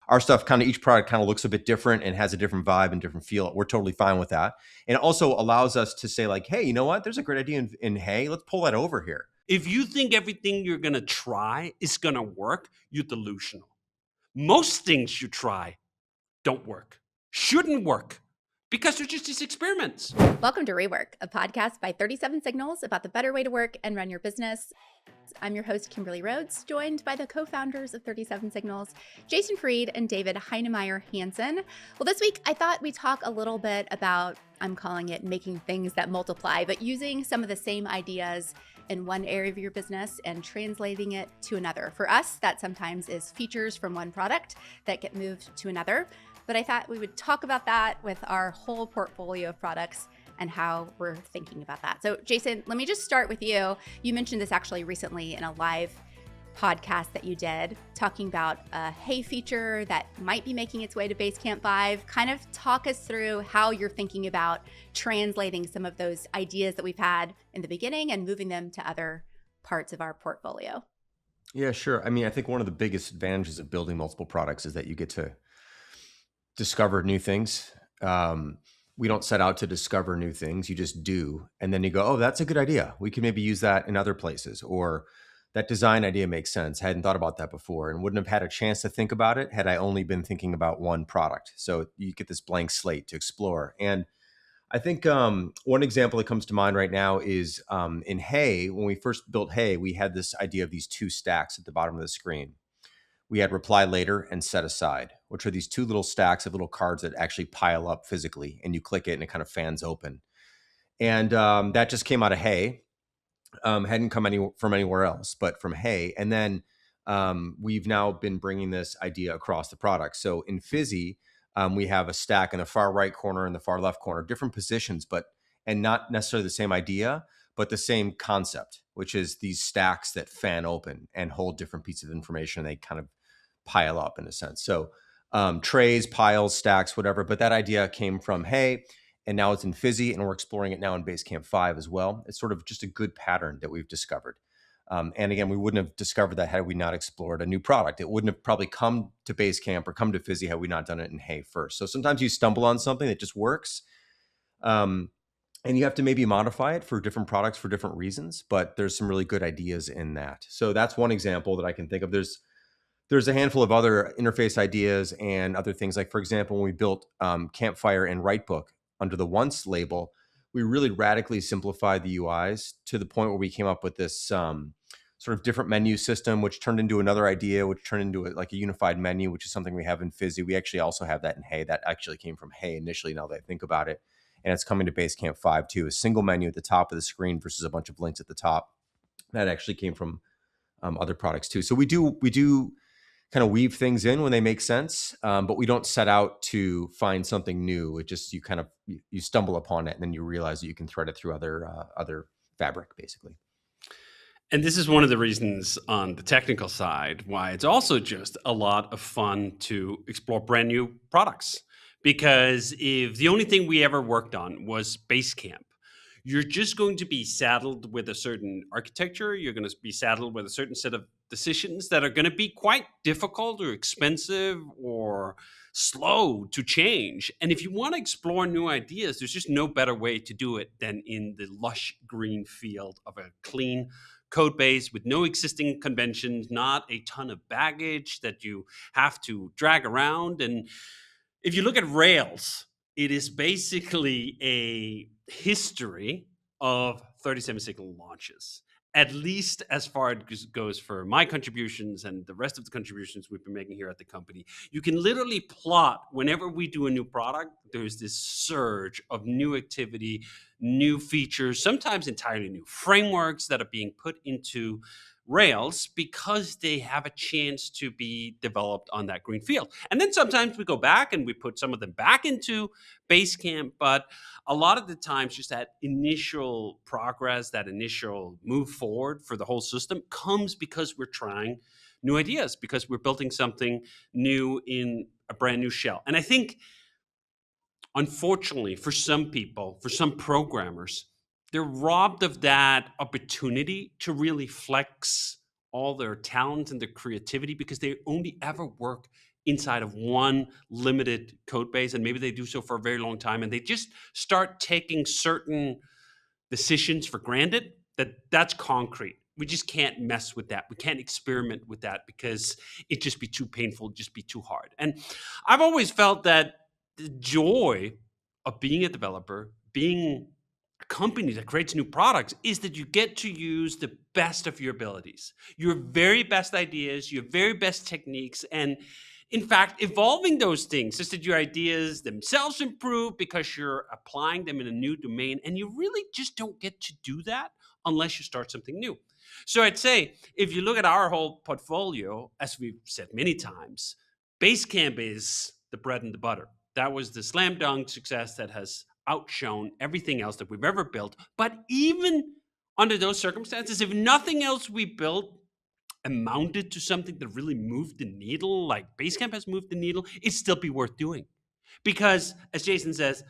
Our stuff kind of, each product kind of looks a bit different and has a different vibe and different feel. We're totally fine with that. And it also allows us to say like, hey, you know what? There's a great idea in Hey, let's pull that over here. If you think everything you're going to try is going to work, you're delusional. Most things you try don't work, shouldn't work, because they're just these experiments. Welcome to REWORK, a podcast by 37 Signals about the better way to work and run your business. I'm your host, Kimberly Rhodes, joined by the co-founders of 37 Signals, Jason Fried and David Heinemeier Hansson. Well, this week, I thought we'd talk a little bit about, I'm calling it making things that multiply, but using some of the same ideas in one area of your business and translating it to another. For us, that sometimes is features from one product that get moved to another. But I thought we would talk about that with our whole portfolio of products and how we're thinking about that. So Jason, let me just start with you. You mentioned this actually recently in a live podcast that you did, talking about a Hey feature that might be making its way to Basecamp 5. Kind of talk us through how you're thinking about translating some of those ideas that we've had in the beginning and moving them to other parts of our portfolio. Yeah, sure. I mean, I think one of the biggest advantages of building multiple products is that you get to discover new things. We don't set out to discover new things. You just do. And then you go, oh, that's a good idea. We can maybe use that in other places. Or that design idea makes sense. I hadn't thought about that before and wouldn't have had a chance to think about it had I only been thinking about one product. So you get this blank slate to explore. And I think one example that comes to mind right now is in Hey, when we first built Hey, we had this idea of these two stacks at the bottom of the screen. We had reply later and set aside, which are these two little stacks of little cards that actually pile up physically, and you click it and it kind of fans open. And that just came out of Hey. Hadn't come from anywhere else, but from Hey. And then we've now been bringing this idea across the product. So in Fizzy, we have a stack in the far right corner and the far left corner, different positions, and not necessarily the same idea, but the same concept, which is these stacks that fan open and hold different pieces of information. They kind of pile up in a sense. So trays, piles, stacks, whatever. But that idea came from Hey, and now it's in Fizzy, and we're exploring it now in Basecamp 5 as well. It's sort of just a good pattern that we've discovered. And again, we wouldn't have discovered that had we not explored a new product. It wouldn't have probably come to Basecamp or come to Fizzy had we not done it in Hey first. So sometimes you stumble on something that just works. And you have to maybe modify it for different products for different reasons, but there's some really good ideas in that. So that's one example that I can think of. There's a handful of other interface ideas and other things. Like, for example, when we built Campfire and Writebook under the Once label, we really radically simplified the UIs to the point where we came up with this sort of different menu system, which turned into another idea, which turned into like a unified menu, which is something we have in Fizzy. We actually also have that in Hey. That actually came from Hey initially, now that I think about it. And it's coming to Basecamp 5 too, a single menu at the top of the screen versus a bunch of links at the top. That actually came from other products too. So we do kind of weave things in when they make sense, but we don't set out to find something new. It just, you stumble upon it and then you realize that you can thread it through other fabric, basically. And this is one of the reasons on the technical side why it's also just a lot of fun to explore brand new products. Because if the only thing we ever worked on was Basecamp, you're just going to be saddled with a certain architecture. You're going to be saddled with a certain set of decisions that are going to be quite difficult or expensive or slow to change. And if you want to explore new ideas, there's just no better way to do it than in the lush green field of a clean code base with no existing conventions, not a ton of baggage that you have to drag around. And if you look at Rails, it is basically a history of 37 Signal launches, at least as far as it goes for my contributions and the rest of the contributions we've been making here at the company. You can literally plot whenever we do a new product, there's this surge of new activity, new features, sometimes entirely new frameworks that are being put into Rails because they have a chance to be developed on that green field. And then sometimes we go back and we put some of them back into Basecamp, but a lot of the times just that initial progress, that initial move forward for the whole system comes because we're trying new ideas, because we're building something new in a brand new shell. And I think, unfortunately, for some people, for some programmers, they're robbed of that opportunity to really flex all their talent and their creativity because they only ever work inside of one limited code base, and maybe they do so for a very long time, and they just start taking certain decisions for granted, that's concrete. We just can't mess with that. We can't experiment with that because it'd just be too painful, just be too hard. And I've always felt that the joy of being a developer, being a company that creates new products, is that you get to use the best of your abilities, your very best ideas, your very best techniques, and in fact, evolving those things just that your ideas themselves improve because you're applying them in a new domain. And you really just don't get to do that unless you start something new. So I'd say if you look at our whole portfolio, as we've said many times, Basecamp is the bread and the butter. That was the slam dunk success that has outshone everything else that we've ever built. But even under those circumstances, if nothing else we built amounted to something that really moved the needle, like Basecamp has moved the needle, it'd still be worth doing. Because, as Jason says,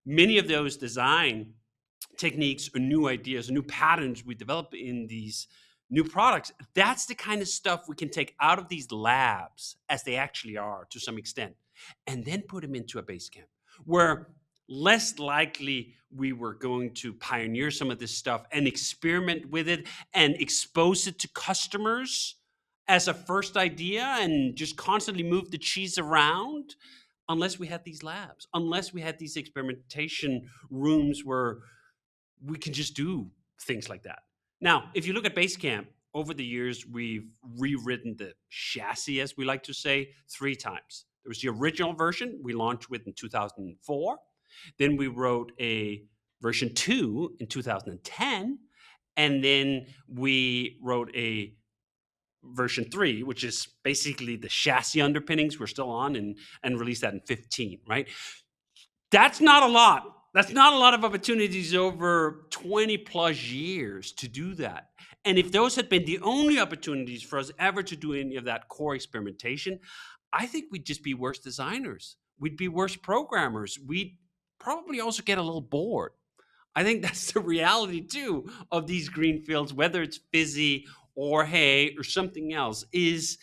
many of those design techniques or new ideas or new patterns we develop in these new products, that's the kind of stuff we can take out of these labs, as they actually are to some extent, and then put them into a Basecamp, where less likely we were going to pioneer some of this stuff and experiment with it and expose it to customers as a first idea and just constantly move the cheese around, unless we had these labs, unless we had these experimentation rooms where we can just do things like that. Now, if you look at Basecamp, over the years, we've rewritten the chassis, as we like to say, 3 times. There was the original version we launched with in 2004. Then we wrote a version 2 in 2010. And then we wrote a version 3, which is basically the chassis underpinnings we're still on, and released that in 15, right? That's not a lot. That's not a lot of opportunities over 20 plus years to do that. And if those had been the only opportunities for us ever to do any of that core experimentation, I think we'd just be worse designers. We'd be worse programmers. We'd probably also get a little bored. I think that's the reality too of these green fields, whether it's Fizzy or Hay or something else, is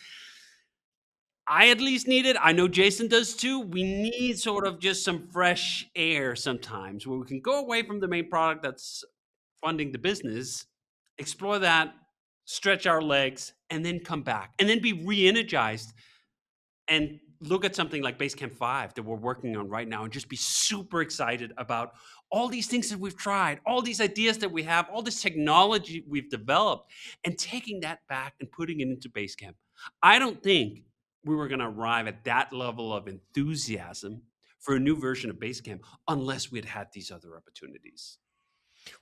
I at least need it. I know Jason does too. We need sort of just some fresh air sometimes where we can go away from the main product that's funding the business, explore that, stretch our legs, and then come back and then be re-energized and look at something like Basecamp 5 that we're working on right now and just be super excited about all these things that we've tried, all these ideas that we have, all this technology we've developed, and taking that back and putting it into Basecamp. I don't think we were going to arrive at that level of enthusiasm for a new version of Basecamp unless we'd had these other opportunities.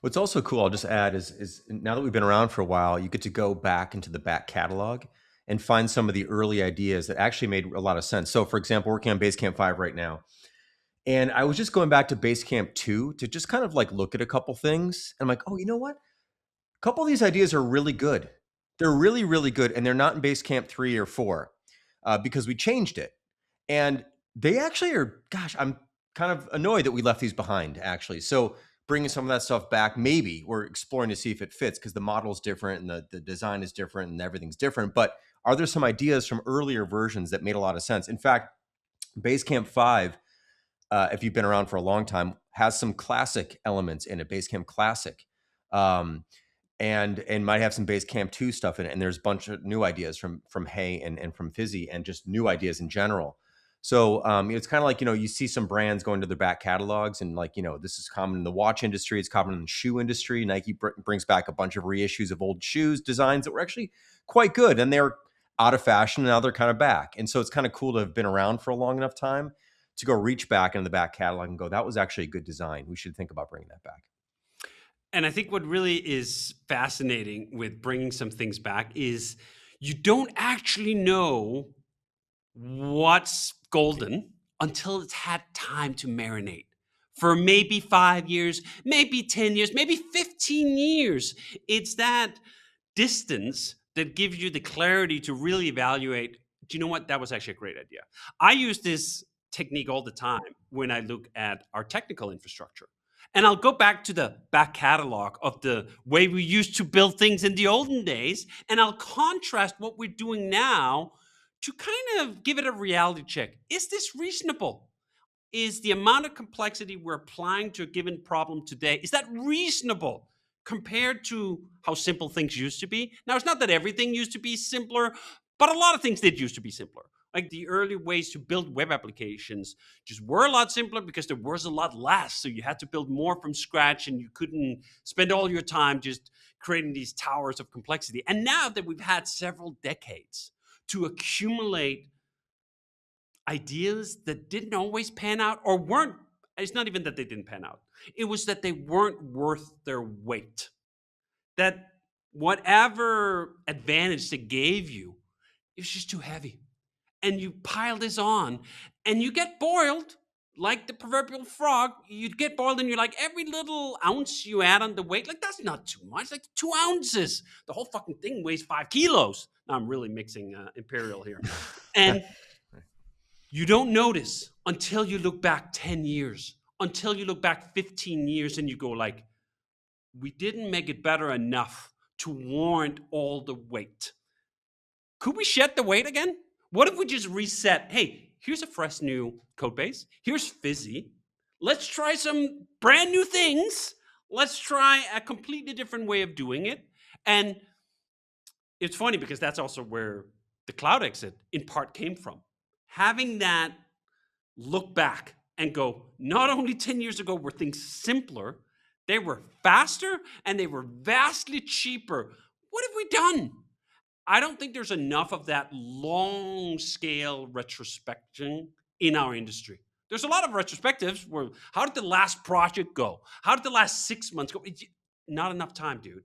What's also cool, I'll just add, is now that we've been around for a while, you get to go back into the back catalog and find some of the early ideas that actually made a lot of sense. So, for example, working on Basecamp 5 right now, and I was just going back to Basecamp 2 to just kind of like look at a couple things. And I'm like, oh, you know what? A couple of these ideas are really good. They're really, really good. And they're not in Basecamp 3 or 4 because we changed it. And they actually are, gosh, I'm kind of annoyed that we left these behind, actually. So bringing some of that stuff back, maybe we're exploring to see if it fits because the model's different and the design is different and everything's different. But are there some ideas from earlier versions that made a lot of sense? In fact, Basecamp 5, if you've been around for a long time, has some classic elements in it, Basecamp Classic, and might have some Basecamp 2 stuff in it. And there's a bunch of new ideas from Hay and from Fizzy, and just new ideas in general. So it's kind of like, you see some brands going to their back catalogs, and like, this is common in the watch industry. It's common in the shoe industry. Nike brings back a bunch of reissues of old shoes designs that were actually quite good, and they're out of fashion. And now they're kind of back. And so it's kind of cool to have been around for a long enough time to go reach back into the back catalog and go, that was actually a good design. We should think about bringing that back. And I think what really is fascinating with bringing some things back is you don't actually know what's golden until it's had time to marinate for maybe 5 years, maybe 10 years, maybe 15 years. It's that distance that gives you the clarity to really evaluate, do you know what? That was actually a great idea. I use this technique all the time when I look at our technical infrastructure. And I'll go back to the back catalog of the way we used to build things in the olden days, and I'll contrast what we're doing now to kind of give it a reality check. Is this reasonable? Is the amount of complexity we're applying to a given problem today, is that reasonable compared to how simple things used to be? Now, it's not that everything used to be simpler, but a lot of things did used to be simpler. Like the early ways to build web applications just were a lot simpler because there was a lot less. So you had to build more from scratch and you couldn't spend all your time just creating these towers of complexity. And now that we've had several decades to accumulate ideas that didn't always pan out or weren't, it's not even that they didn't pan out. It was that they weren't worth their weight. That whatever advantage they gave you, it was just too heavy. And you pile this on and you get boiled like the proverbial frog. You get boiled and you're like, every little ounce you add on the weight, like that's not too much, like 2 ounces. The whole fucking thing weighs 5 kilos. Now I'm really mixing Imperial here. And you don't notice until you look back 10 years, until you look back 15 years and you go like, we didn't make it better enough to warrant all the weight. Could we shed the weight again? What if we just reset? Hey, here's a fresh new code base. Here's Fizzy. Let's try some brand new things. Let's try a completely different way of doing it. And it's funny because that's also where the cloud exit in part came from. Having that look back and go, not only 10 years ago were things simpler, they were faster and they were vastly cheaper. What have we done? I don't think there's enough of that long scale retrospection in our industry. There's a lot of retrospectives where, how did the last project go? How did the last 6 months go? Not enough time, dude.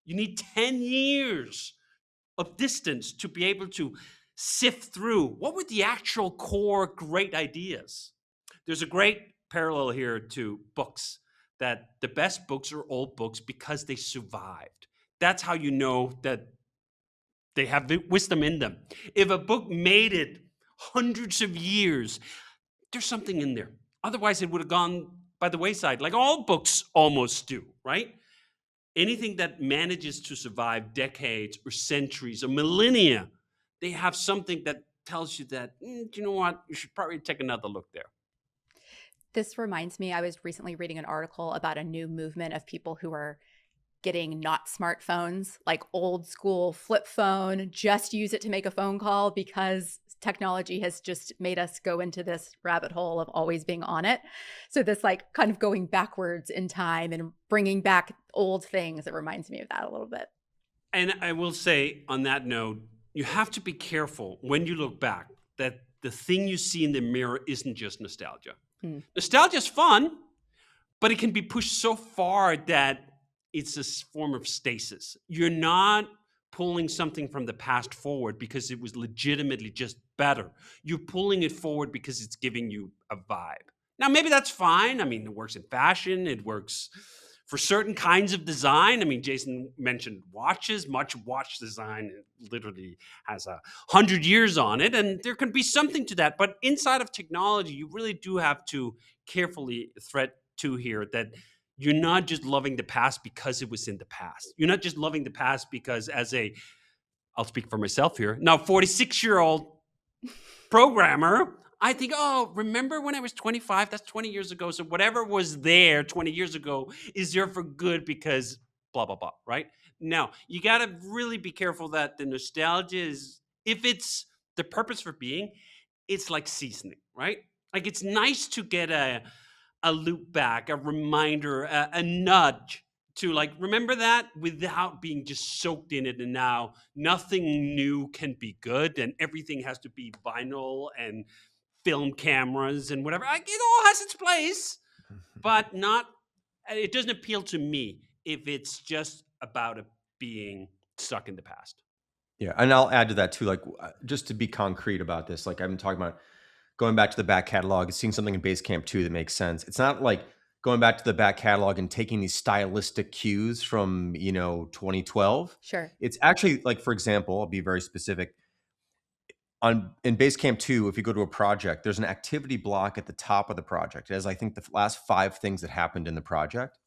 You need 10 years of distance to be able to sift through what were the actual core great ideas. There's a great parallel here to books, that the best books are old books because they survived. That's how you know that they have wisdom in them. If a book made it hundreds of years, there's something in there. Otherwise, it would have gone by the wayside, like all books almost do, right? Anything that manages to survive decades or centuries or millennia, they have something that tells you that, you know what, you should probably take another look there. This reminds me, I was recently reading an article about a new movement of people who are getting not smartphones, like old school flip phone, just use it to make a phone call because technology has just made us go into this rabbit hole of always being on it. So this like kind of going backwards in time and bringing back old things, it reminds me of that a little bit. And I will say on that note, you have to be careful when you look back that the thing you see in the mirror isn't just nostalgia. Nostalgia is fun, but it can be pushed so far that it's a form of stasis. You're not pulling something from the past forward because it was legitimately just better. You're pulling it forward because it's giving you a vibe. Now, maybe that's fine. I mean, it works in fashion. It works for certain kinds of design. I mean, Jason mentioned watches. Much watch design literally has 100 years on it, and there can be something to that. But inside of technology, you really do have to carefully thread to here that you're not just loving the past because it was in the past. You're not just loving the past because I'll speak for myself here, now 46-year-old programmer, I think, oh, remember when I was 25? That's 20 years ago. So whatever was there 20 years ago is there for good because blah, blah, blah, right? Now, you got to really be careful that the nostalgia is, if it's the purpose for being, it's like seasoning, right? Like it's nice to get a loop back, a reminder, a nudge to like, remember that without being just soaked in it. And now nothing new can be good and everything has to be vinyl and film cameras and whatever. Like, it all has its place, but it doesn't appeal to me if it's just about it being stuck in the past. Yeah. And I'll add to that too, like just to be concrete about this, like I've been talking about going back to the back catalog and seeing something in Basecamp 2 that makes sense. It's not like going back to the back catalog and taking these stylistic cues from, 2012. Sure. It's actually like, for example, I'll be very specific. In Basecamp 2, if you go to a project, there's an activity block at the top of the project. It has, I think, the last 5 things that happened in the project.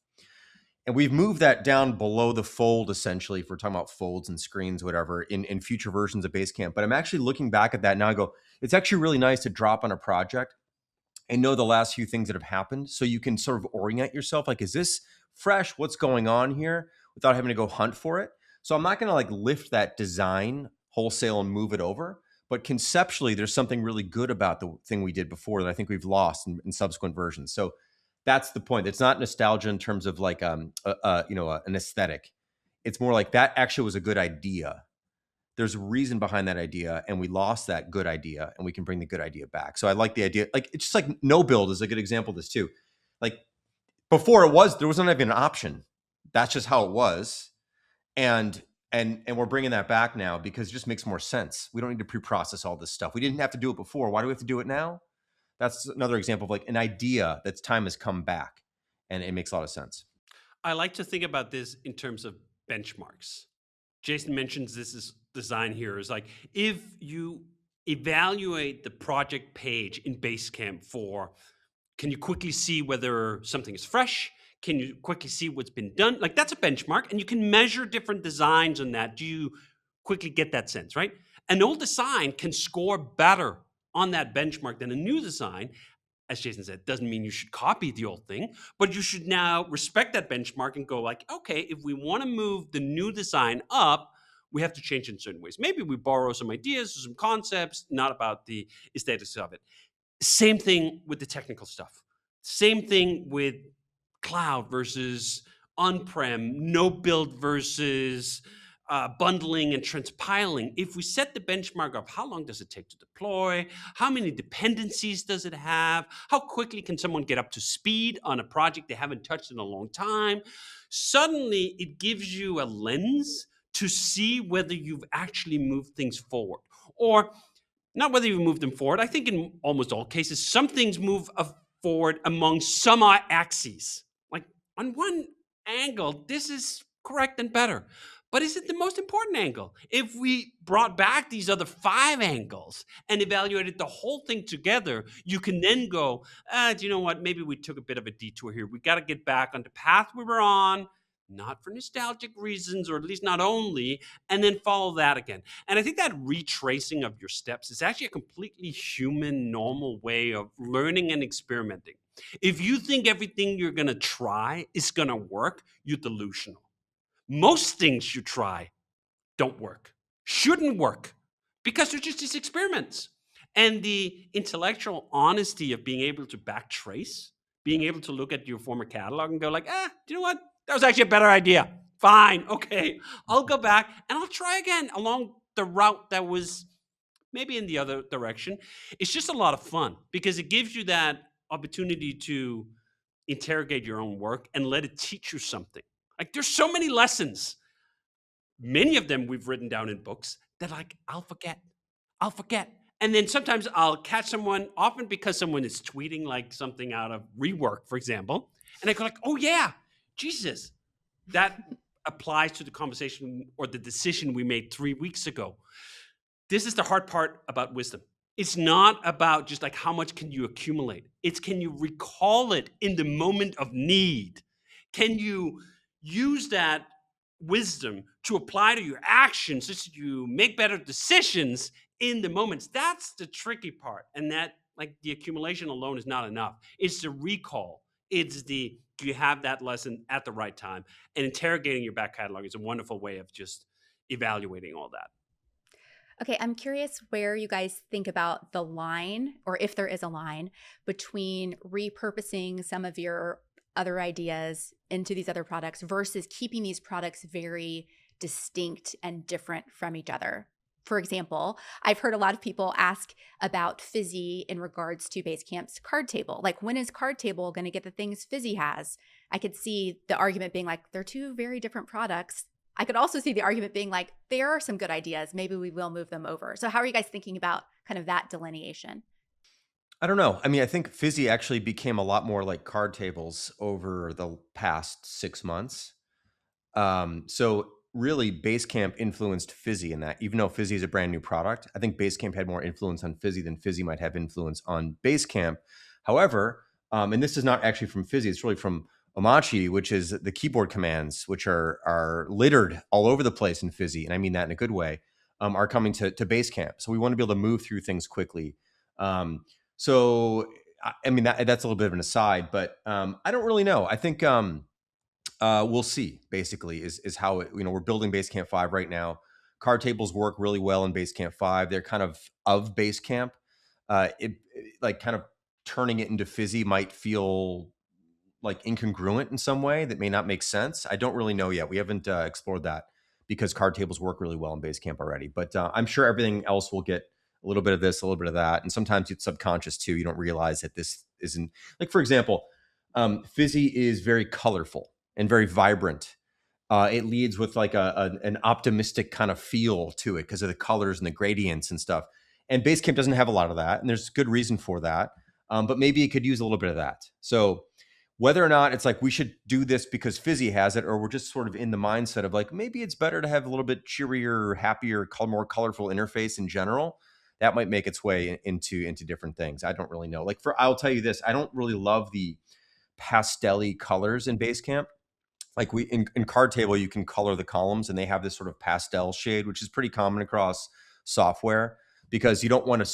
And we've moved that down below the fold, essentially, if we're talking about folds and screens, whatever, in future versions of Basecamp. But I'm actually looking back at that now. I go, it's actually really nice to drop on a project and know the last few things that have happened, so you can sort of orient yourself. Like, is this fresh? What's going on here? Without having to go hunt for it. So I'm not going to like lift that design wholesale and move it over. But conceptually, there's something really good about the thing we did before that I think we've lost in subsequent versions. So that's the point. It's not nostalgia in terms of like an aesthetic. It's more like that actually was a good idea. There's a reason behind that idea, and we lost that good idea, and we can bring the good idea back. So I like the idea. Like, it's just like no build is a good example of this too. Like, before there wasn't even an option. That's just how it was. And we're bringing that back now because it just makes more sense. We don't need to pre-process all this stuff. We didn't have to do it before. Why do we have to do it now? That's another example of like an idea that's time has come back, and it makes a lot of sense. I like to think about this in terms of benchmarks. Jason mentions this is design here is like, if you evaluate the project page in Basecamp can you quickly see whether something is fresh? Can you quickly see what's been done? Like, that's a benchmark, and you can measure different designs on that. Do you quickly get that sense, right? An old design can score better on that benchmark than a new design. As Jason said, doesn't mean you should copy the old thing, but you should now respect that benchmark and go like, okay, if we want to move the new design up, we have to change in certain ways. Maybe we borrow some ideas or some concepts, not about the aesthetics of it. Same thing with the technical stuff. Same thing with cloud versus on-prem, no build versus bundling and transpiling. If we set the benchmark of how long does it take to deploy, how many dependencies does it have, how quickly can someone get up to speed on a project they haven't touched in a long time, suddenly it gives you a lens to see whether you've actually moved things forward. Or not whether you move them forward. I think in almost all cases, some things move forward among some axes. Like, on one angle, this is correct and better. But is it the most important angle? If we brought back these other 5 angles and evaluated the whole thing together, you can then go, do you know what? Maybe we took a bit of a detour here. We got to get back on the path we were on, not for nostalgic reasons, or at least not only, and then follow that again. And I think that retracing of your steps is actually a completely human, normal way of learning and experimenting. If you think everything you're going to try is going to work, you're delusional. Most things you try don't work, shouldn't work, because they're just these experiments. And the intellectual honesty of being able to backtrace, being able to look at your former catalog and go like, do you know what? That was actually a better idea. Fine, okay. I'll go back and I'll try again along the route that was maybe in the other direction. It's just a lot of fun because it gives you that opportunity to interrogate your own work and let it teach you something. Like, there's so many lessons. Many of them we've written down in books that like, I'll forget. And then sometimes I'll catch someone, often because someone is tweeting like something out of REWORK, for example. And I go like, oh yeah, Jesus, that applies to the conversation or the decision we made 3 weeks ago. This is the hard part about wisdom. It's not about just like how much can you accumulate. It's can you recall it in the moment of need? Can you use that wisdom to apply to your actions so that you make better decisions in the moments? That's the tricky part. And that, like, the accumulation alone is not enough. It's the recall. It's do you have that lesson at the right time? And interrogating your back catalog is a wonderful way of just evaluating all that. Okay, I'm curious where you guys think about the line, or if there is a line, between repurposing some of your other ideas into these other products versus keeping these products very distinct and different from each other. For example, I've heard a lot of people ask about Fizzy in regards to Basecamp's card table. Like, when is card table going to get the things Fizzy has? I could see the argument being like, they're 2 very different products. I could also see the argument being like, there are some good ideas. Maybe we will move them over. So how are you guys thinking about kind of that delineation? I don't know. I mean, I think Fizzy actually became a lot more like card tables over the past 6 months. So really, Basecamp influenced Fizzy in that. Even though Fizzy is a brand new product, I think Basecamp had more influence on Fizzy than Fizzy might have influence on Basecamp. However, and this is not actually from Fizzy, it's really from Omachi, which is the keyboard commands, which are littered all over the place in Fizzy, and I mean that in a good way, are coming to Basecamp. So we want to be able to move through things quickly. So I mean that's a little bit of an aside, but I don't really know. I think we'll see. Basically, is how it, we're building Basecamp 5 right now. Card tables work really well in Basecamp 5. They're kind of Basecamp. Like kind of turning it into Fizzy might feel like incongruent in some way that may not make sense. I don't really know yet. We haven't explored that because card tables work really well in Basecamp already. But I'm sure everything else will get a little bit of this, a little bit of that, and sometimes it's subconscious too. You don't realize that this isn't, like, for example, Fizzy is very colorful and very vibrant. It leads with like an optimistic kind of feel to it because of the colors and the gradients and stuff. And Basecamp doesn't have a lot of that, and there's good reason for that. But maybe it could use a little bit of that. So whether or not it's like we should do this because Fizzy has it, or we're just sort of in the mindset of like maybe it's better to have a little bit cheerier, happier, more colorful interface in general, that might make its way into different things. I don't really know. Like I'll tell you this, I don't really love the pastel-y colors in Basecamp. Like in card table, you can color the columns and they have this sort of pastel shade, which is pretty common across software, because you don't want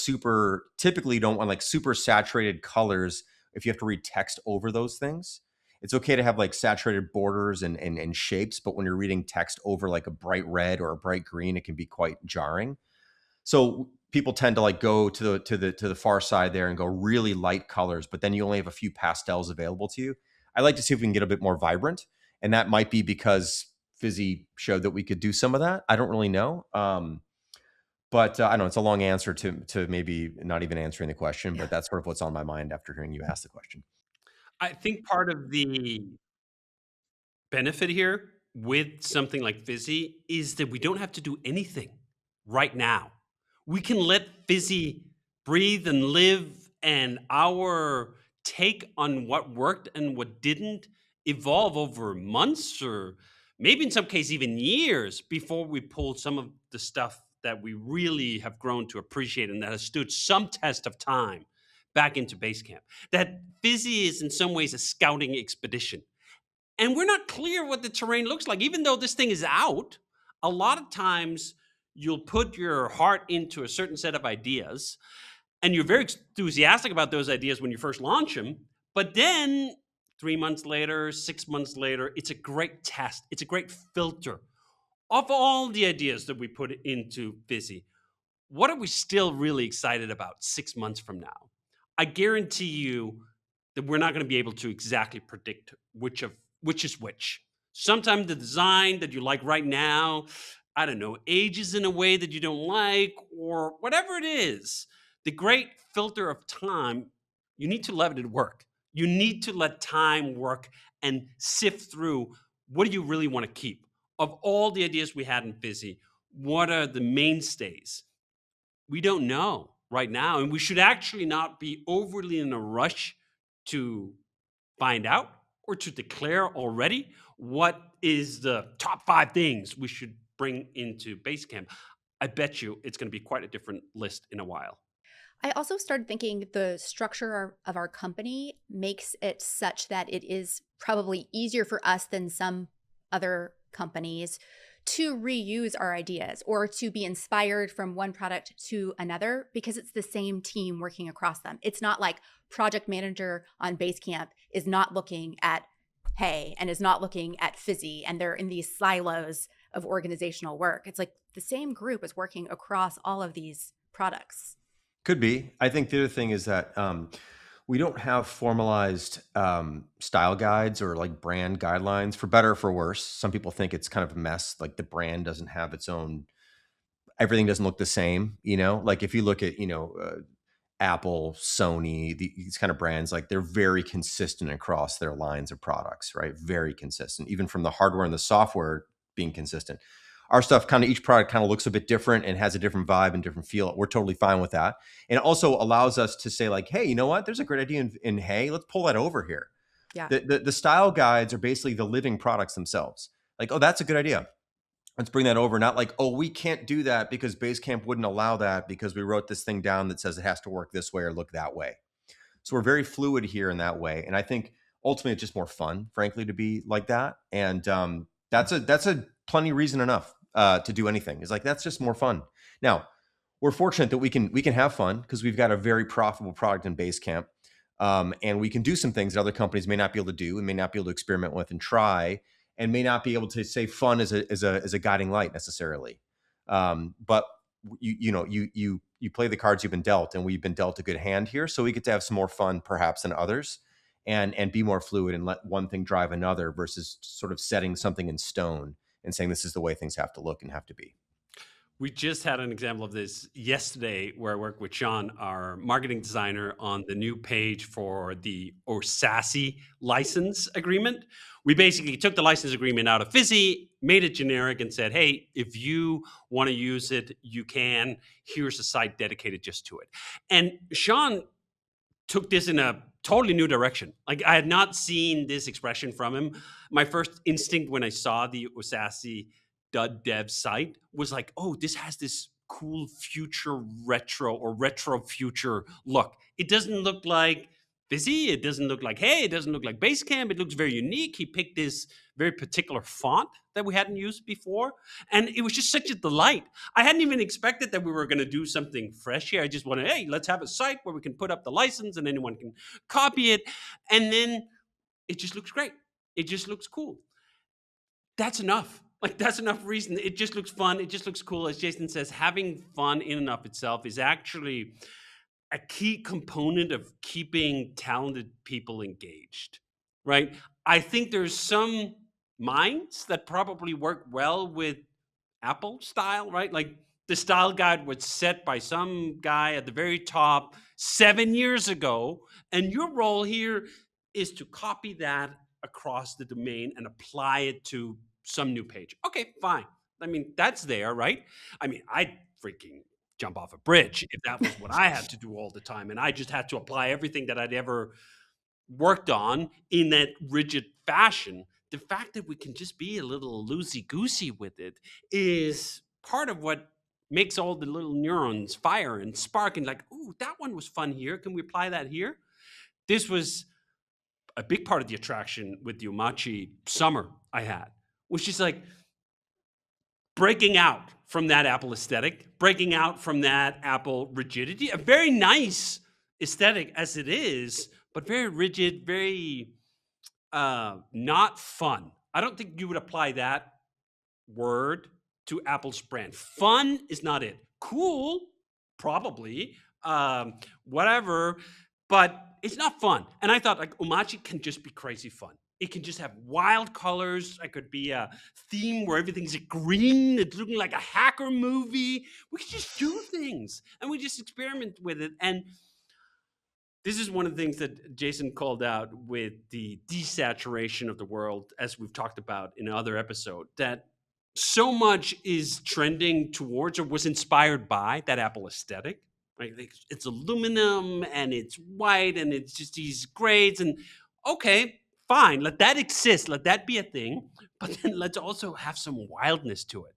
typically you don't want like super saturated colors if you have to read text over those things. It's okay to have like saturated borders and shapes, but when you're reading text over like a bright red or a bright green, it can be quite jarring. So people tend to like go to the far side there and go really light colors, but then you only have a few pastels available to you. I like to see if we can get a bit more vibrant, and that might be because Fizzy showed that we could do some of that. I don't really know. But I don't know, it's a long answer to maybe not even answering the question, but that's sort of what's on my mind after hearing you ask the question. I think part of the benefit here with something like Fizzy is that we don't have to do anything right now. We can let Fizzy breathe and live, and our take on what worked and what didn't evolve over months, or maybe in some cases even years, before we pull some of the stuff that we really have grown to appreciate and that has stood some test of time back into Basecamp. That Fizzy is in some ways a scouting expedition. And we're not clear what the terrain looks like. Even though this thing is out, a lot of times you'll put your heart into a certain set of ideas, and you're very enthusiastic about those ideas when you first launch them. But then 3 months later, 6 months later, it's a great test. It's a great filter of all the ideas that we put into Fizzy. What are we still really excited about 6 months from now? I guarantee you that we're not going to be able to exactly predict which is which. Sometimes the design that you like right now, I don't know, ages in a way that you don't like, or whatever it is. The great filter of time, you need to let it work. You need to let time work and sift through, what do you really want to keep? Of all the ideas we had in Fizzy, what are the mainstays? We don't know right now, and we should actually not be overly in a rush to find out or to declare already what is the top 5 things we should bring into Basecamp. I bet you it's going to be quite a different list in a while. I also started thinking the structure of our company makes it such that it is probably easier for us than some other companies to reuse our ideas or to be inspired from one product to another, because it's the same team working across them. It's not like project manager on Basecamp is not looking at Hey and is not looking at Fizzy, and they're in these silos of organizational work. It's like the same group is working across all of these products. Could be. I think the other thing is that we don't have formalized style guides or like brand guidelines, for better or for worse. Some people think it's kind of a mess. Like the brand doesn't have its own, everything doesn't look the same, like if you look at, Apple, Sony, these kind of brands, like they're very consistent across their lines of products, right? Very consistent, even from the hardware and the software being consistent. Our stuff, kind of each product kind of looks a bit different and has a different vibe and different feel. We're totally fine with that. And it also allows us to say like, hey, you know what? There's a great idea in Hey, let's pull that over here. Yeah. The style guides are basically the living products themselves. Like, oh, that's a good idea. Let's bring that over. Not like, oh, we can't do that because Basecamp wouldn't allow that because we wrote this thing down that says it has to work this way or look that way. So we're very fluid here in that way. And I think ultimately it's just more fun, frankly, to be like that. And that's a plenty reason enough to do anything. It's like, that's just more fun. Now, we're fortunate that we can have fun because we've got a very profitable product in Basecamp. And we can do some things that other companies may not be able to do and may not be able to experiment with and try, and may not be able to say fun as a guiding light necessarily. But you play the cards you've been dealt, and we've been dealt a good hand here, so we get to have some more fun perhaps than others, and be more fluid and let one thing drive another versus sort of setting something in stone and saying this is the way things have to look and have to be. We just had an example of this yesterday where I worked with Sean, our marketing designer, on the new page for the Orsasi license agreement. We basically took the license agreement out of Fizzy, made it generic, and said, hey, if you want to use it, you can. Here's a site dedicated just to it. And Sean took this in a totally new direction. Like, I had not seen this expression from him. My first instinct when I saw the Orsasi .dev site was like, oh, this has this cool future retro or retro future look. It doesn't look like Busy. It doesn't look like Hey. It doesn't look like Basecamp. It looks very unique. He picked this very particular font that we hadn't used before. And it was just such a delight. I hadn't even expected that we were going to do something fresh here. I just wanted, hey, let's have a site where we can put up the license and anyone can copy it. And then it just looks great. It just looks cool. That's enough. Like, that's enough reason. It just looks fun. It just looks cool. As Jason says, having fun in and of itself is actually a key component of keeping talented people engaged, right? I think there's some minds that probably work well with Apple style, right? Like, the style guide was set by some guy at the very top 7 years ago, and your role here is to copy that across the domain and apply it to some new page. Okay, fine. I mean, that's there, right? I mean, I'd freaking jump off a bridge if that was what I had to do all the time, and I just had to apply everything that I'd ever worked on in that rigid fashion. The fact that we can just be a little loosey-goosey with it is part of what makes all the little neurons fire and spark and like, ooh, that one was fun here. Can we apply that here? This was a big part of the attraction with the Umachi summer I had, which is like breaking out from that Apple aesthetic, breaking out from that Apple rigidity, a very nice aesthetic as it is, but very rigid, very not fun. I don't think you would apply that word to Apple's brand. Fun is not it. Cool, probably, whatever, but it's not fun. And I thought, like, Umachi can just be crazy fun. It can just have wild colors. It could be a theme where everything's green. It's looking like a hacker movie. We can just do things and we just experiment with it. And this is one of the things that Jason called out with the desaturation of the world, as we've talked about in another episode, that so much is trending towards or was inspired by that Apple aesthetic. Right? It's aluminum and it's white and it's just these grades. And okay, fine, let that exist. Let that be a thing. But then let's also have some wildness to it.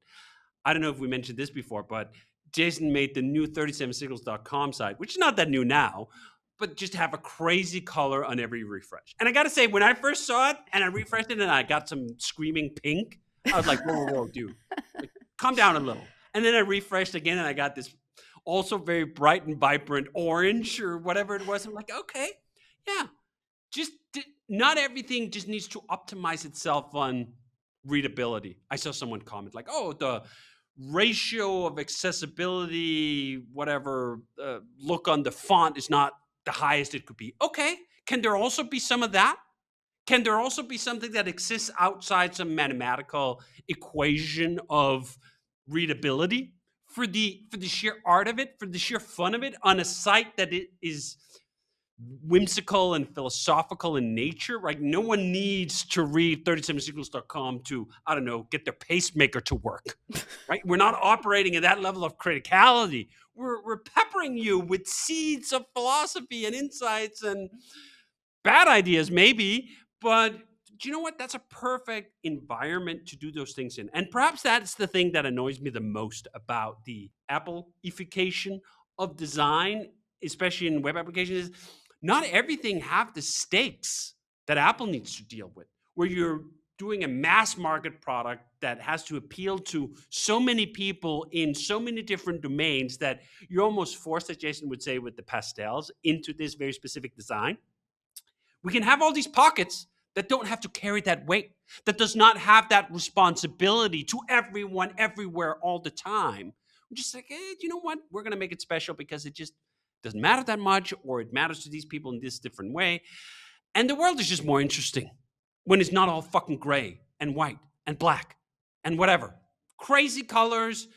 I don't know if we mentioned this before, but Jason made the new 37signals.com site, which is not that new now, but just have a crazy color on every refresh. And I got to say, when I first saw it and I refreshed it and I got some screaming pink, I was like, whoa, dude, like, calm down a little. And then I refreshed again and I got this also very bright and vibrant orange or whatever it was. I'm like, okay, yeah, just not everything just needs to optimize itself on readability. I saw someone comment like, oh, the ratio of accessibility, whatever, look on the font is not the highest it could be. Okay, can there also be some of that? Can there also be something that exists outside some mathematical equation of readability for the sheer art of it, for the sheer fun of it, on a site that it is whimsical and philosophical in nature, right? No one needs to read 37signals.com to, I don't know, get their pacemaker to work, right? We're not operating at that level of criticality. We're peppering you with seeds of philosophy and insights and bad ideas, maybe, but do you know what? That's a perfect environment to do those things in. And perhaps that's the thing that annoys me the most about the Apple-ification of design, especially in web applications, is not everything have the stakes that Apple needs to deal with, where you're doing a mass market product that has to appeal to so many people in so many different domains that you're almost forced, as Jason would say with the pastels, into this very specific design. We can have all these pockets that don't have to carry that weight, that does not have that responsibility to everyone, everywhere, all the time. We're just like, you know what? We're going to make it special because it just doesn't matter that much, or it matters to these people in this different way. And the world is just more interesting when it's not all fucking gray and white and black and whatever. Crazy colors,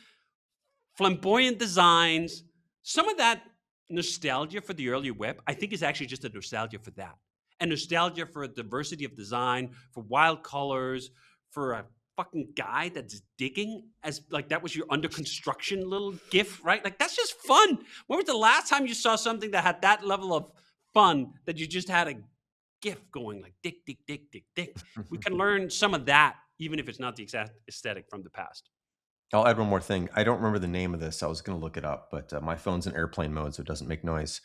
flamboyant designs. Some of that nostalgia for the early web, I think, is actually just a nostalgia for that. And nostalgia for a diversity of design, for wild colors, for a fucking guy that's digging as like that was your under construction little gif, right? Like that's just fun. When was the last time you saw something that had that level of fun that you just had a gif going like dick, dick, dick, dick, dick? We can learn some of that, even if it's not the exact aesthetic from the past. I'll add one more thing. I don't remember the name of this. I was going to look it up, but my phone's in airplane mode, so it doesn't make noise.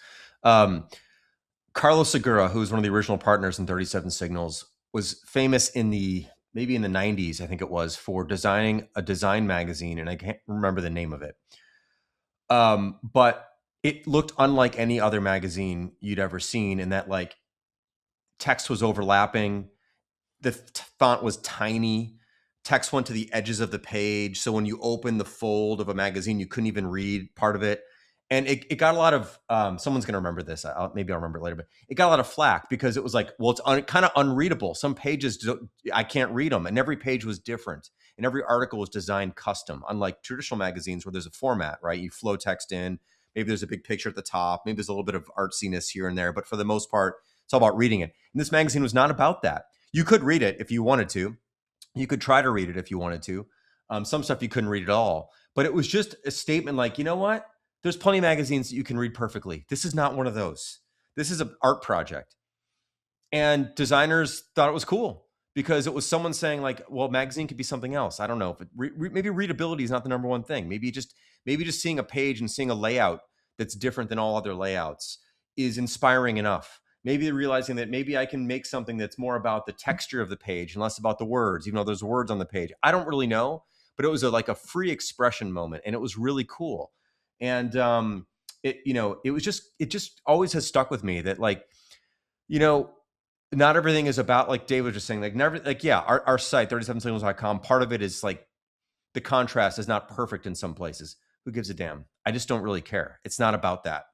Carlos Segura, who was one of the original partners in 37 Signals, was famous maybe in the 90s, I think it was, for designing a design magazine, and I can't remember the name of it. But it looked unlike any other magazine you'd ever seen in that like text was overlapping, the font was tiny, text went to the edges of the page, so when you open the fold of a magazine, you couldn't even read part of it. And it got a lot of, someone's going to remember this. Maybe I'll remember it later, but it got a lot of flack because it was like, well, it's kind of unreadable. Some pages, I can't read them. And every page was different. And every article was designed custom, unlike traditional magazines where there's a format, right? You flow text in. Maybe there's a big picture at the top. Maybe there's a little bit of artsiness here and there. But for the most part, it's all about reading it. And this magazine was not about that. You could read it if you wanted to. You could try to read it if you wanted to. Some stuff you couldn't read at all. But it was just a statement like, you know what? There's plenty of magazines that you can read perfectly. This is not one of those. This is an art project. And designers thought it was cool because it was someone saying like, well, magazine could be something else. I don't know. But maybe readability is not the number one thing. Maybe just seeing a page and seeing a layout that's different than all other layouts is inspiring enough. Maybe realizing that maybe I can make something that's more about the texture of the page and less about the words, even though there's words on the page. I don't really know, but it was like a free expression moment, and it was really cool. And it just always has stuck with me that like, not everything is about, like Dave was just saying, like never, like, yeah, our site 37signals.com, part of it is like the contrast is not perfect in some places. Who gives a damn? I just don't really care. It's not about that.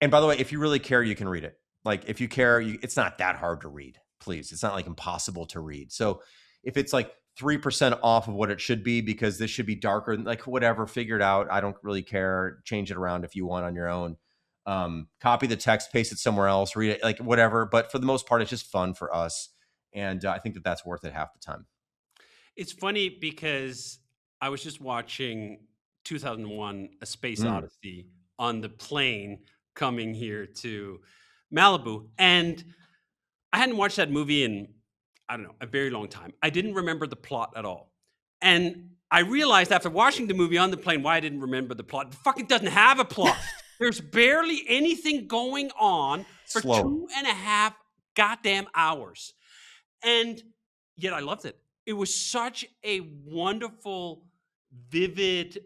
And by the way, if you really care, you can read it. Like if you care, it's not that hard to read, please. It's not like impossible to read. So if it's like 3% off of what it should be because this should be darker, like whatever, figure it out. I don't really care. Change it around if you want on your own. Copy the text, paste it somewhere else, read it, like whatever. But for the most part, it's just fun for us. And I think that's worth it half the time. It's funny because I was just watching 2001, A Space Odyssey on the plane coming here to Malibu. And I hadn't watched that movie in, I don't know, a very long time. I didn't remember the plot at all. And I realized after watching the movie on the plane why I didn't remember the plot. It fucking doesn't have a plot. There's barely anything going on for 2.5 goddamn hours. And yet I loved it. It was such a wonderful, vivid,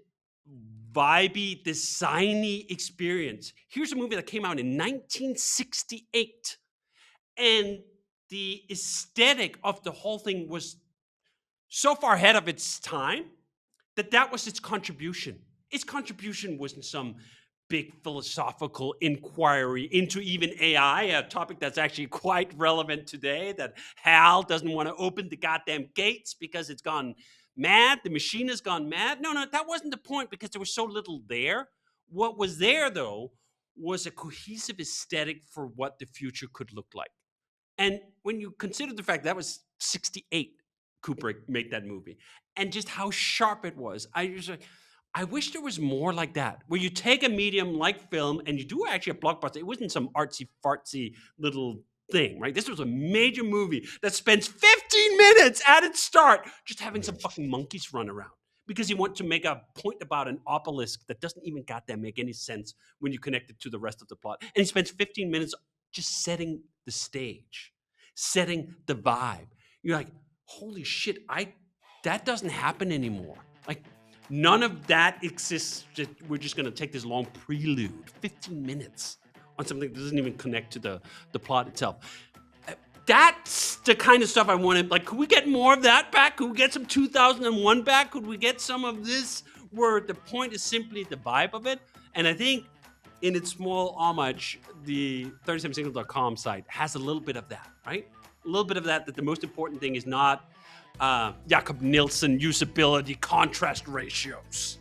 vibey, designy experience. Here's a movie that came out in 1968. And the aesthetic of the whole thing was so far ahead of its time that was its contribution. Its contribution wasn't some big philosophical inquiry into even AI, a topic that's actually quite relevant today, that Hal doesn't want to open the goddamn gates because it's gone mad. The machine has gone mad. No, that wasn't the point because there was so little there. What was there, though, was a cohesive aesthetic for what the future could look like. And when you consider the fact that was 68, Kubrick made that movie, and just how sharp it was, I wish there was more like that, where you take a medium like film and you do actually a blockbuster. It wasn't some artsy-fartsy little thing, right? This was a major movie that spends 15 minutes at its start just having some fucking monkeys run around because you want to make a point about an obelisk that doesn't even goddamn make any sense when you connect it to the rest of the plot. And he spends 15 minutes just setting the stage. setting the vibe. You're like, holy shit, that doesn't happen anymore. Like, none of that exists. We're just going to take this long prelude, 15 minutes, on something that doesn't even connect to the plot itself. That's the kind of stuff I wanted. Like, could we get more of that back? Could we get some 2001 back? Could we get some of this where the point is simply the vibe of it? And I think in its small homage, the 37signals.com site has a little bit of that, right? A little bit of that the most important thing is not Jakob Nielsen usability contrast ratios.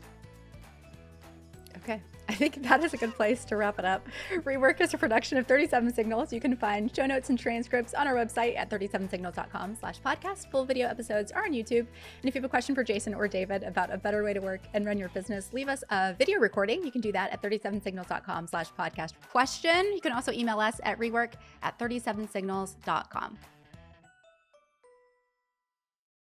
Okay. I think that is a good place to wrap it up. Rework is a production of 37 Signals. You can find show notes and transcripts on our website at 37signals.com/podcast. Full video episodes are on YouTube. And if you have a question for Jason or David about a better way to work and run your business, leave us a video recording. You can do that at 37signals.com/podcast question. You can also email us at rework@37signals.com.